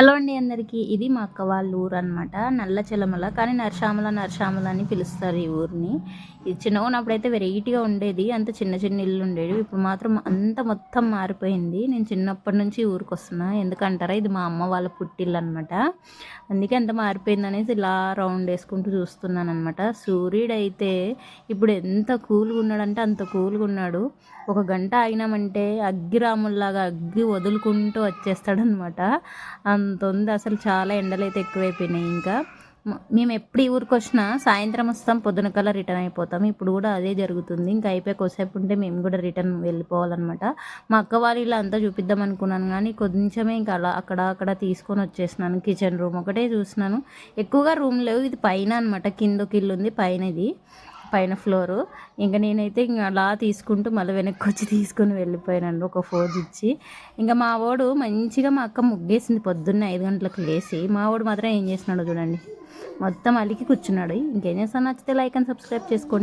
Hello అండి అందరికీ. ఇది మా అక్క వాళ్ళ ఊరు అనమాట. నల్లచెలమల, కానీ నరసామల అని పిలుస్తారు ఈ ఊరిని. ఇది చిన్నగా ఉన్నప్పుడైతే వెరైటీగా ఉండేది. అంత చిన్న చిన్న ఇల్లు ఉండేవి. ఇప్పుడు మాత్రం అంత మొత్తం మారిపోయింది. నేను చిన్నప్పటి నుంచి ఊరికి వస్తున్నా. ఎందుకంటారా, ఇది మా అమ్మ వాళ్ళ పుట్టిల్లు అనమాట. అందుకే అంత మారిపోయింది అనేసి ఇలా రౌండ్ వేసుకుంటూ చూస్తున్నాను అనమాట. సూర్యుడైతే ఇప్పుడు ఎంత కూల్గా ఉన్నాడంటే అంత కూల్గా ఉన్నాడు. ఒక గంట ఆగినామంటే అగ్గిరాముల్లాగా అగ్గి వదులుకుంటూ వచ్చేస్తాడనమాట. అంత ఉంది అసలు. చాలా ఎండలైతే ఎక్కువైపోయినాయి. ఇంకా మేము ఎప్పుడు ఈ ఊరికి వచ్చినా సాయంత్రం వస్తాం, పొద్దున కల్లా రిటర్న్ అయిపోతాం. ఇప్పుడు కూడా అదే జరుగుతుంది. ఇంకా అయిపోయి కొద్దిసేపు ఉంటే మేము కూడా రిటర్న్ వెళ్ళిపోవాలన్నమాట. మా అక్క వాళ్ళు ఇలా అంతా చూపిద్దాం అనుకున్నాను, కానీ కొంచెమే ఇంకా అలా అక్కడ తీసుకొని వచ్చేసినాను. కిచెన్ రూమ్ ఒకటే చూసినాను, ఎక్కువగా రూమ్ లేవు. ఇది పైన అనమాట, కిందకి ఇల్లు ఉంది, పైన ఇది పైన ఫ్లోరు. ఇంకా నేనైతే ఇంకా అలా తీసుకుంటూ మళ్ళీ వెనక్కి వచ్చి తీసుకొని వెళ్ళిపోయానండి ఒక ఫోజ్ ఇచ్చి. ఇంకా మా వాడు మంచిగా, మా అక్క ముగ్గేసింది పొద్దున్న 5 గంటలకు లేచి. మా వాడు మాత్రం ఏం చేసినాడో చూడండి, మొత్తం అలికి కూర్చున్నాడు. ఇంకేం చేస్తాను, నచ్చితే లైక్ అండ్ సబ్స్క్రైబ్ చేసుకోండి.